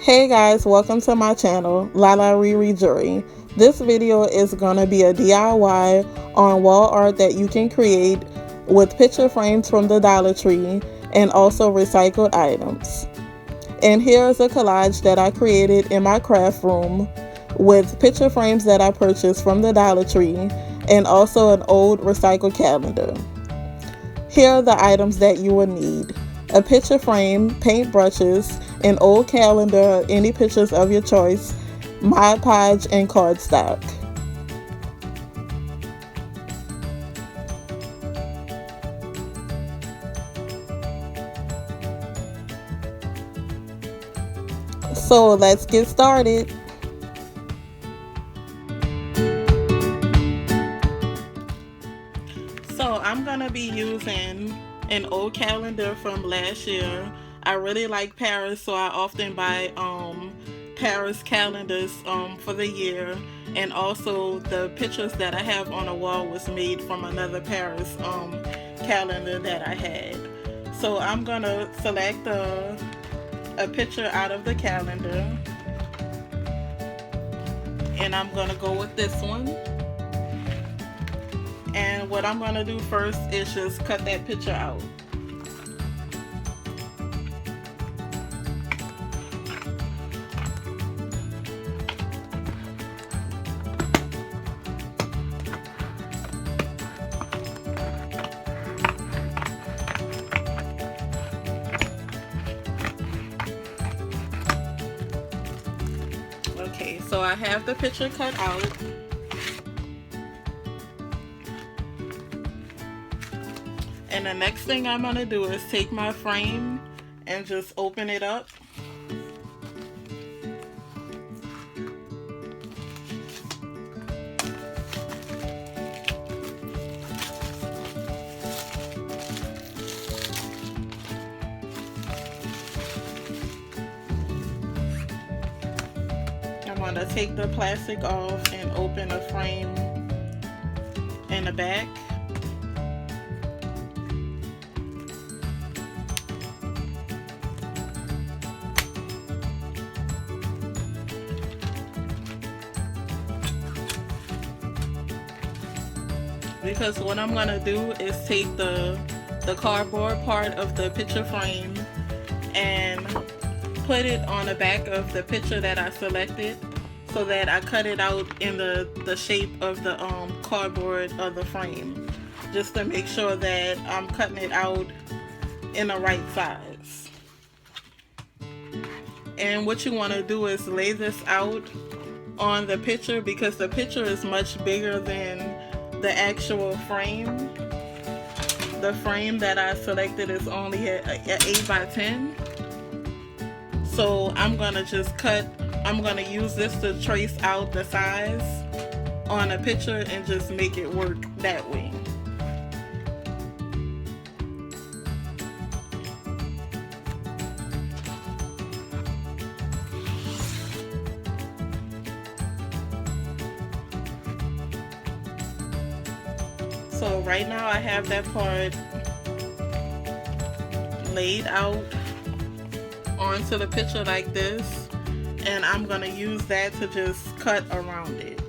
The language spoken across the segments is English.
Hey guys, welcome to my channel, LaLaReaRea Jewelry. This video is going to be a DIY on wall art that you can create with picture frames from the Dollar Tree and also recycled items. And here's a collage that I created in my craft room with picture frames that I purchased from the Dollar Tree and also an old recycled calendar. Here are the items that you will need: a picture frame, paint brushes, an old calendar, any pictures of your choice, Mod Podge, and cardstock. So let's get started. So I'm gonna be using an old calendar from last year. I really like Paris, so I often buy Paris calendars for the year, and also the pictures that I have on the wall was made from another Paris calendar that I had. So I'm gonna select a picture out of the calendar, and I'm gonna go with this one. And what I'm gonna do first is just cut that picture out. Okay, so I have the picture cut out. And the next thing I'm going to do is take my frame and just open it up. I'm going to take the plastic off and open the frame in the back. Because what I'm going to do is take the cardboard part of the picture frame and put it on the back of the picture that I selected, so that I cut it out in the shape of the cardboard of the frame, just to make sure that I'm cutting it out in the right size. And what you want to do is lay this out on the picture, because the picture is much bigger than the actual frame. The frame that I selected is only at 8 by 10. So I'm gonna just I'm gonna use this to trace out the size on a picture and just make it work that way. So right now I have that part laid out onto the picture like this, and I'm gonna use that to just cut around it.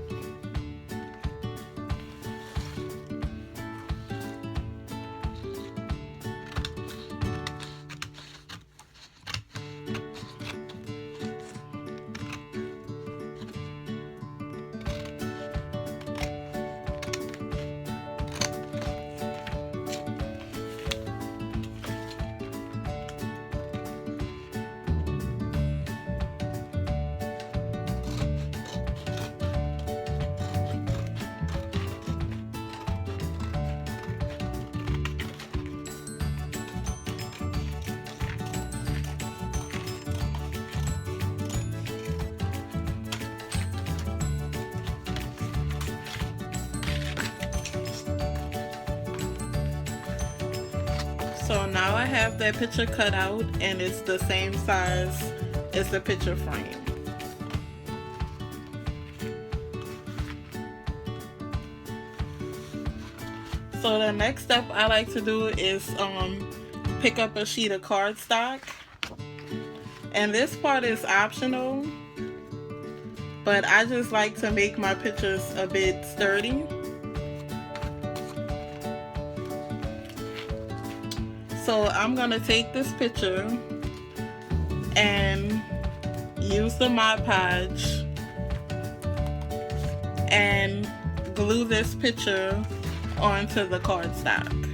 So now I have that picture cut out, and it's the same size as the picture frame. So the next step I like to do is pick up a sheet of cardstock And this part is optional, but I just like to make my pictures a bit sturdy. So I'm gonna take this picture and use the Mod Podge and glue this picture onto the cardstock.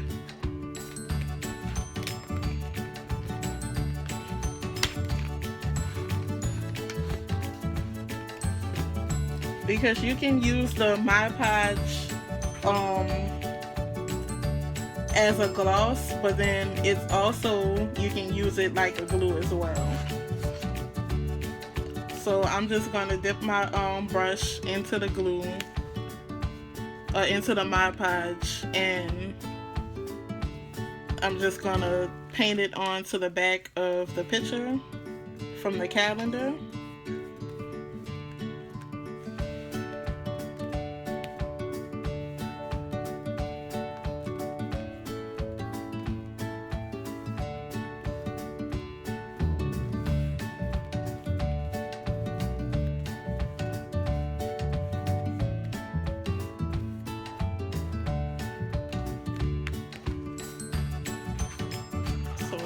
Because you can use the Mod Podge as a gloss, but then it's also, you can use it like a glue as well. So I'm just gonna dip my brush into the glue, into the Mod Podge, and I'm just gonna paint it onto the back of the picture from the calendar.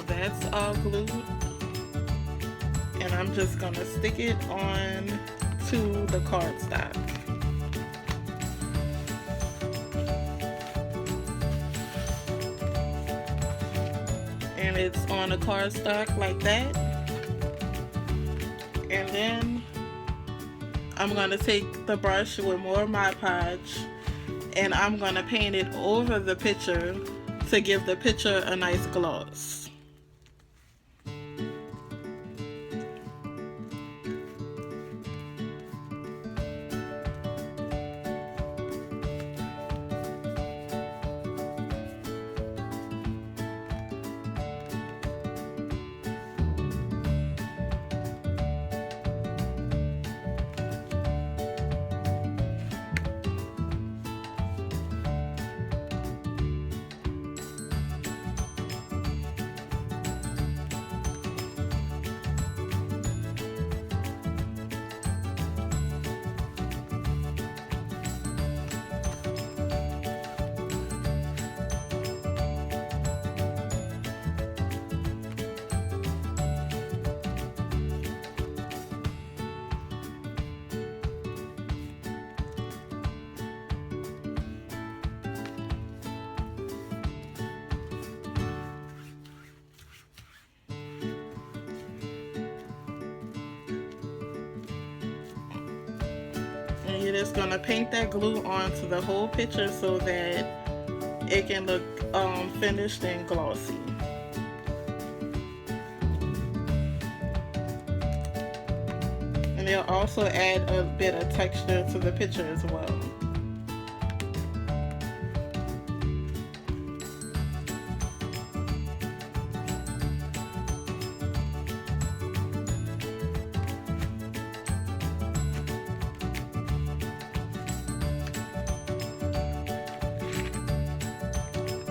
That's all glued, and I'm just gonna stick it on to the cardstock. And it's on the cardstock like that. And then I'm gonna take the brush with more Mod Podge and I'm gonna paint it over the picture to give the picture a nice gloss. And you're just gonna paint that glue onto the whole picture so that it can look finished and glossy. And it'll also add a bit of texture to the picture as well.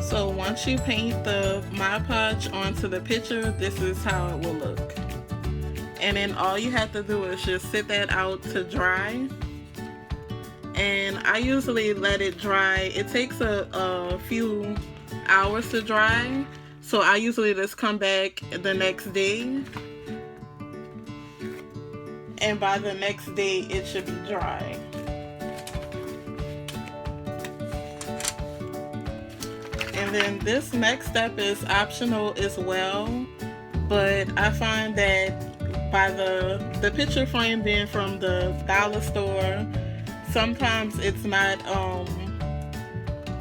So once you paint the Mod Podge onto the picture, this is how it will look. And then all you have to do is just sit that out to dry. And I usually let it dry. It takes a few hours to dry. So I usually just come back the next day. And by the next day, it should be dry. And then this next step is optional as well, but I find that by the picture frame being from the dollar store, sometimes it's not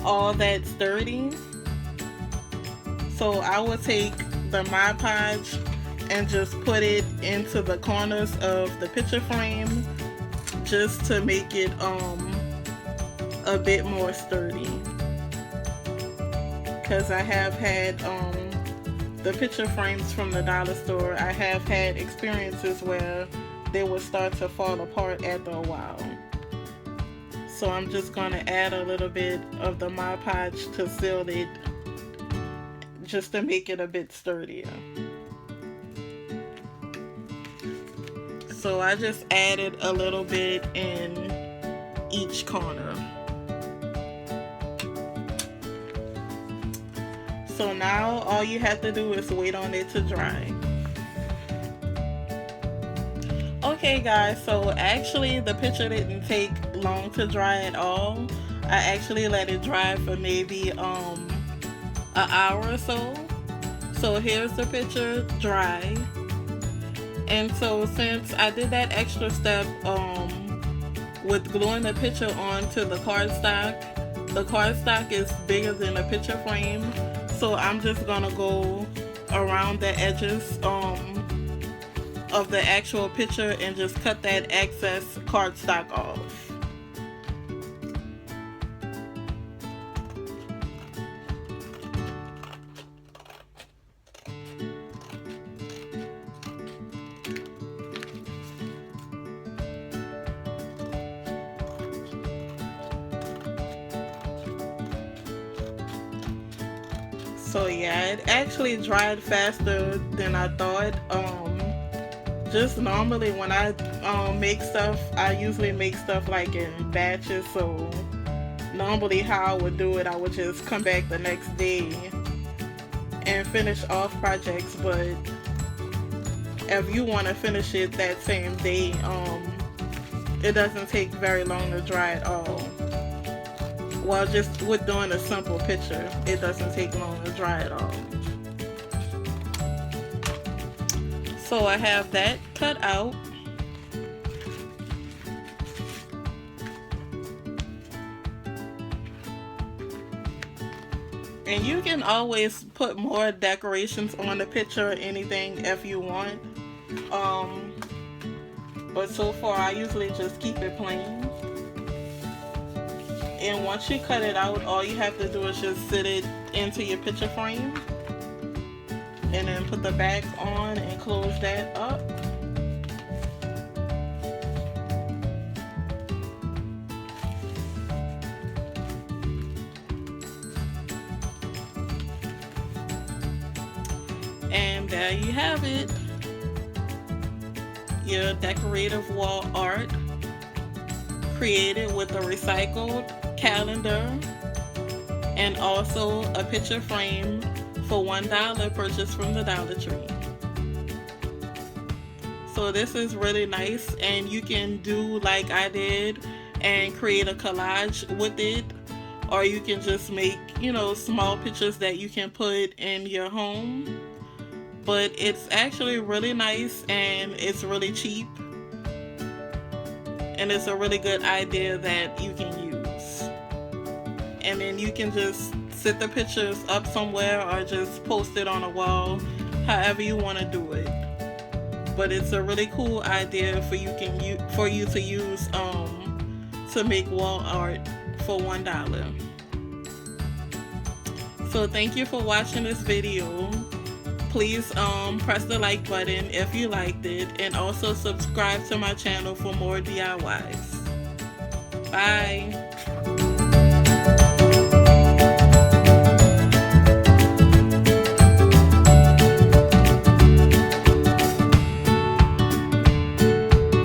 all that sturdy. So I will take the Mod Podge and just put it into the corners of the picture frame just to make it a bit more sturdy. Because I have had the picture frames from the dollar store, I have had experiences where they would start to fall apart after a while. So I'm just going to add a little bit of the Mod Podge to seal it, just to make it a bit sturdier. So I just added a little bit in each corner. So now all you have to do is wait on it to dry. Okay guys, so actually the picture didn't take long to dry at all. I actually let it dry for maybe an hour or so. So here's the picture dry. And so since I did that extra step with gluing the picture onto the cardstock is bigger than the picture frame. So I'm just gonna go around the edges of the actual picture and just cut that excess cardstock off. So yeah, it actually dried faster than I thought. Just normally when I make stuff, I usually make stuff like in batches. So normally how I would do it, I would just come back the next day and finish off projects. But if you want to finish it that same day, it doesn't take very long to dry at all. Well, just with doing a simple picture, it doesn't take long to dry at all. So I have that cut out. And you can always put more decorations on the picture or anything if you want. But so far I usually just keep it plain. And once you cut it out, all you have to do is just sit it into your picture frame and then put the back on and close that up. And there you have it, your decorative wall art created with a recycled calendar and also a picture frame for $1 purchased from the Dollar Tree. So this is really nice, and you can do like I did and create a collage with it, or you can just make, you know, small pictures that you can put in your home. But it's actually really nice and it's really cheap. And it's a really good idea that you can use. And then you can just sit the pictures up somewhere or just post it on a wall, however you want to do it. But it's a really cool idea for you to use to make wall art for $1. So thank you for watching this video. Please press the like button if you liked it, and also subscribe to my channel for more DIYs. Bye.